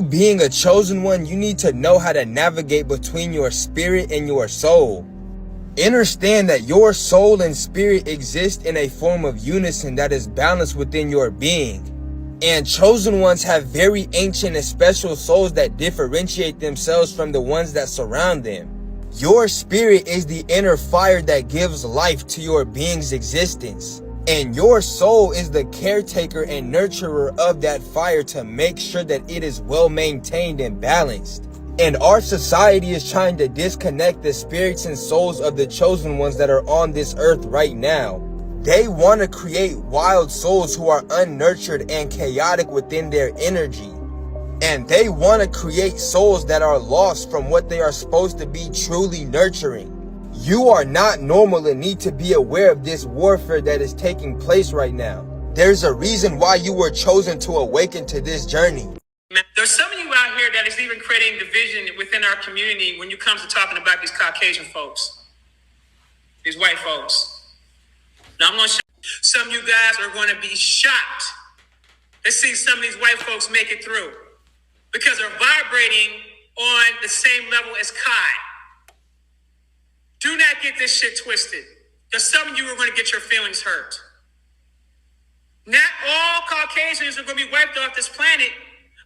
Being a chosen one, you need to know how to navigate between your spirit and your soul. Understand that your soul and spirit exist in a form of unison that is balanced within your being. And chosen ones have very ancient and special souls that differentiate themselves from the ones that surround them. Your spirit is the inner fire that gives life to your being's existence. And your soul is the caretaker and nurturer of that fire to make sure that it is well maintained and balanced. And our society is trying to disconnect the spirits and souls of the chosen ones that are on this earth right now. They want to create wild souls who are unnurtured and chaotic within their energy. And they want to create souls that are lost from what they are supposed to be truly nurturing. You are not normal and need to be aware of this warfare that is taking place right now. There's a reason why you were chosen to awaken to this journey. There's some of you out here that is even creating division within our community when it comes to talking about these Caucasian folks, these white folks. Now I'm going to show you. Some of you guys are going to be shocked to see some of these white folks make it through because they're vibrating on the same level as Kai. Do not get this shit twisted, because some of you are going to get your feelings hurt. Not all Caucasians are going to be wiped off this planet,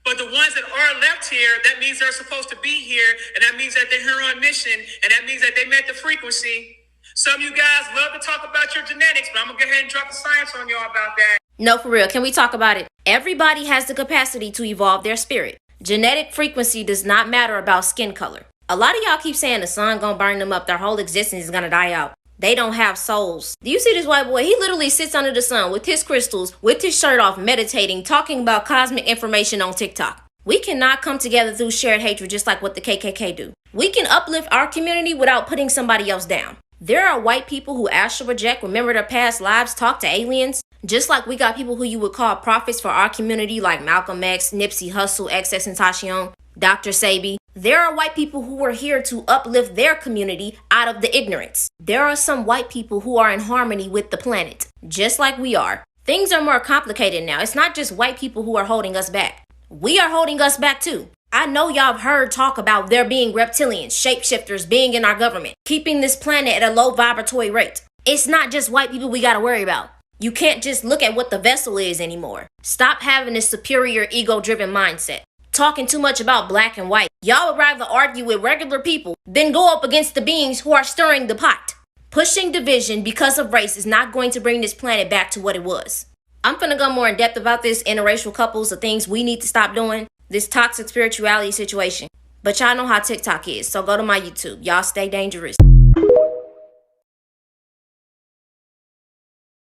but the ones that are left here, that means they're supposed to be here, and that means that they're here on mission, and that means that they met the frequency. Some of you guys love to talk about your genetics, but I'm going to go ahead and drop the science on y'all about that. No, for real. Can we talk about it? Everybody has the capacity to evolve their spirit. Genetic frequency does not matter about skin color. A lot of y'all keep saying the sun gonna burn them up, their whole existence is gonna die out. They don't have souls. Do you see this white boy? He literally sits under the sun with his crystals, with his shirt off, meditating, talking about cosmic information on TikTok. We cannot come together through shared hatred just like what the KKK do. We can uplift our community without putting somebody else down. There are white people who astral project, remember their past lives, talk to aliens. Just like we got people who you would call prophets for our community like Malcolm X, Nipsey Hussle, XXXTentacion, Dr. Sebi. There are white people who are here to uplift their community out of the ignorance. There are some white people who are in harmony with the planet, just like we are. Things are more complicated now. It's not just white people who are holding us back. We are holding us back too. I know y'all have heard talk about there being reptilians, shapeshifters being in our government, keeping this planet at a low vibratory rate. It's not just white people we gotta worry about. You can't just look at what the vessel is anymore. Stop having this superior ego-driven mindset. Talking too much about black and white. Y'all would rather argue with regular people than go up against the beings who are stirring the pot. Pushing division because of race is not going to bring this planet back to what it was. I'm finna go more in depth about this interracial couples, the things we need to stop doing, this toxic spirituality situation. But y'all know how TikTok is, so go to my YouTube. Y'all stay dangerous.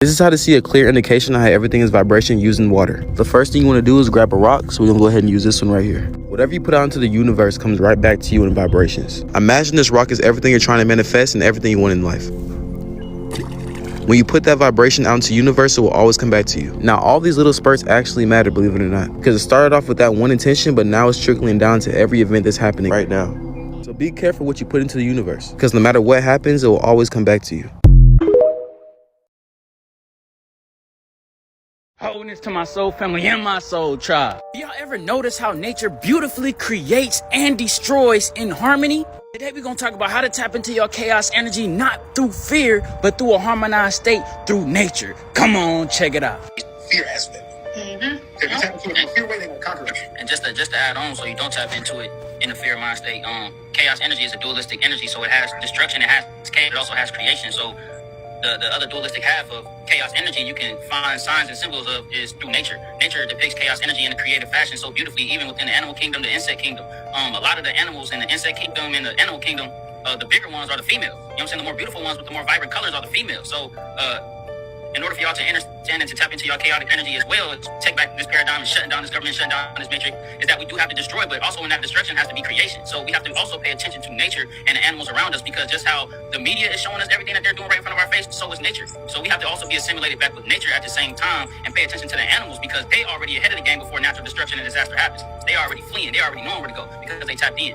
This is how to see a clear indication of how everything is vibration using water. The first thing you want to do is grab a rock, so we're going to go ahead and use this one right here. Whatever you put out into the universe comes right back to you in vibrations. Imagine this rock is everything you're trying to manifest and everything you want in life. When you put that vibration out into the universe, it will always come back to you. Now, all these little spurts actually matter, believe it or not, because it started off with that one intention, but now it's trickling down to every event that's happening right now. So be careful what you put into the universe, because no matter what happens, it will always come back to you. Wholeness to my soul family and my soul tribe. Y'all ever notice how nature beautifully creates and destroys in harmony? Today we're going to talk about how to tap into your chaos energy, not through fear, but through a harmonized state through nature. Come on, check it out. Fear aspect. If you tap into it in a fear way, they will conquer it. And just to add on, so you don't tap into it in a fear mind state, chaos energy is a dualistic energy, so it has destruction, it has chaos, it also has creation. So the other dualistic half of chaos energy you can find signs and symbols of is through nature. Nature depicts chaos energy in a creative fashion so beautifully, even within the animal kingdom, the insect kingdom. A lot of the animals in the insect kingdom and the animal kingdom, the bigger ones are the females. You know what I'm saying? The more beautiful ones with the more vibrant colors are the females. So in order for y'all to understand and to tap into your chaotic energy as well, to take back this paradigm and shutting down this government, shutting down this matrix, is that we do have to destroy, but also in that destruction has to be creation. So we have to also pay attention to nature and the animals around us, because just how the media is showing us everything that they're doing right in front of our face, so is nature. So we have to also be assimilated back with nature at the same time and pay attention to the animals, because they already ahead of the game before natural destruction and disaster happens. They already fleeing, they already knowing where to go because they tapped in.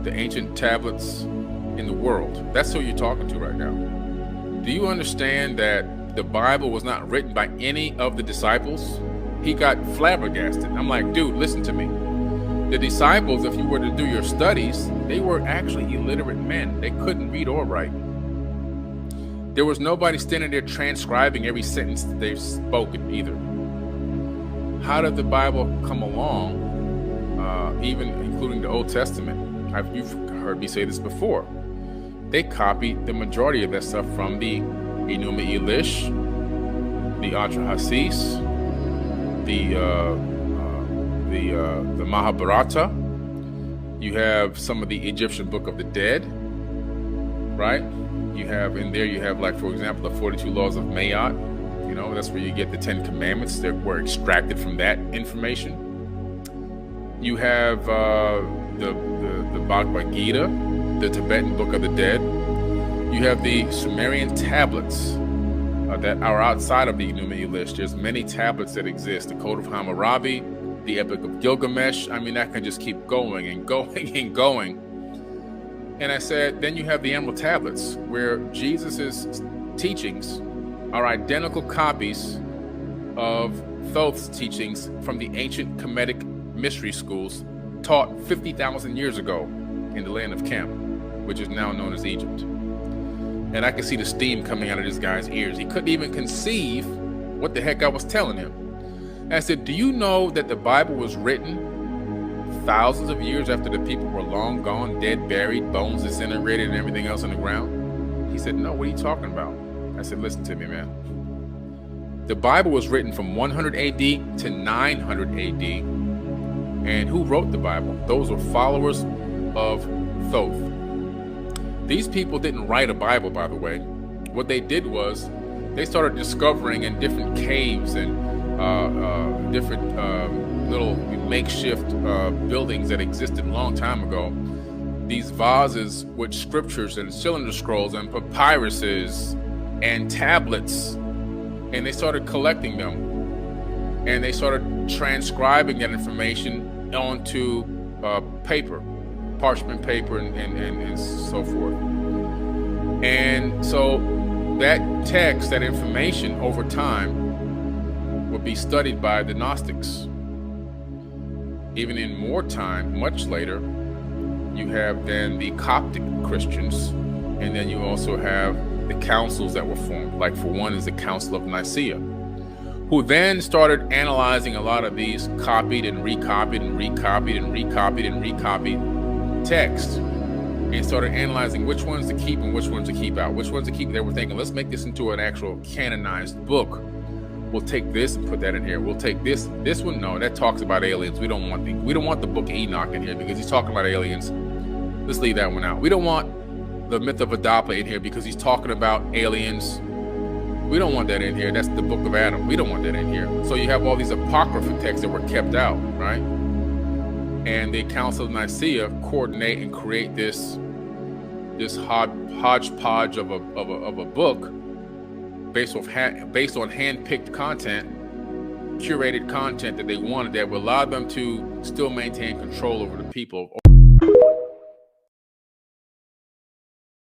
the ancient tablets in the world. That's who you're talking to right now. Do you understand that the Bible was not written by any of the disciples? He got flabbergasted. I'm like, dude, listen to me. The disciples, if you were to do your studies, they were actually illiterate men. They couldn't read or write. There was nobody standing there transcribing every sentence that they've spoken either. How did the Bible come along, even including the Old Testament? You've heard me say this before. They copied the majority of that stuff from the Enuma Elish, the Atrahasis, the Mahabharata. You have some of the Egyptian Book of the Dead, right? You have in there, you have, like, for example, the 42 Laws of Mayat. You know, that's where you get the 10 Commandments that were extracted from that information. You have the Bhagavad Gita, the Tibetan Book of the Dead. You have the Sumerian tablets that are outside of the Enuma Elish. There's many tablets that exist. The Code of Hammurabi, the Epic of Gilgamesh. I mean, that can just keep going and going and going. And I said, then you have the Emerald Tablets, where Jesus's teachings are identical copies of Thoth's teachings from the ancient Kemetic mystery schools taught 50,000 years ago in the land of Kem, which is now known as Egypt. And I could see the steam coming out of this guy's ears. He couldn't even conceive what the heck I was telling him. And I said, do you know that the Bible was written thousands of years after the people were long gone, dead, buried, bones disintegrated, and everything else on the ground? He said, no, what are you talking about? I said, listen to me, man. The Bible was written from 100 AD to 900 AD. And who wrote the Bible? Those were followers of Thoth. These people didn't write a Bible, by the way. What they did was they started discovering in different caves and different little makeshift buildings that existed a long time ago, these vases with scriptures and cylinder scrolls and papyruses and tablets, and they started collecting them, and they started transcribing that information onto paper, parchment paper, and so forth. And so that text, that information over time would be studied by the Gnostics. Even in more time, much later, you have then the Coptic Christians, and then you also have the councils that were formed. Like, for one is the Council of Nicaea, who then started analyzing a lot of these copied and recopied and recopied and recopied and recopied texts, and started analyzing which ones to keep and which ones to keep out, which ones to keep. They were thinking, let's make this into an actual canonized book. We'll take this and put that in here. We'll take this one. No, that talks about aliens. We don't want the book of Enoch in here because he's talking about aliens. Let's leave that one out. We don't want the myth of Adapa in here because he's talking about aliens. We don't want that in here. That's the book of Adam. We don't want that in here. So you have all these apocryphal texts that were kept out, right? And the Council of Nicaea coordinate and create this hodgepodge of a book based on hand-picked content, curated content that they wanted, that would allow them to still maintain control over the people.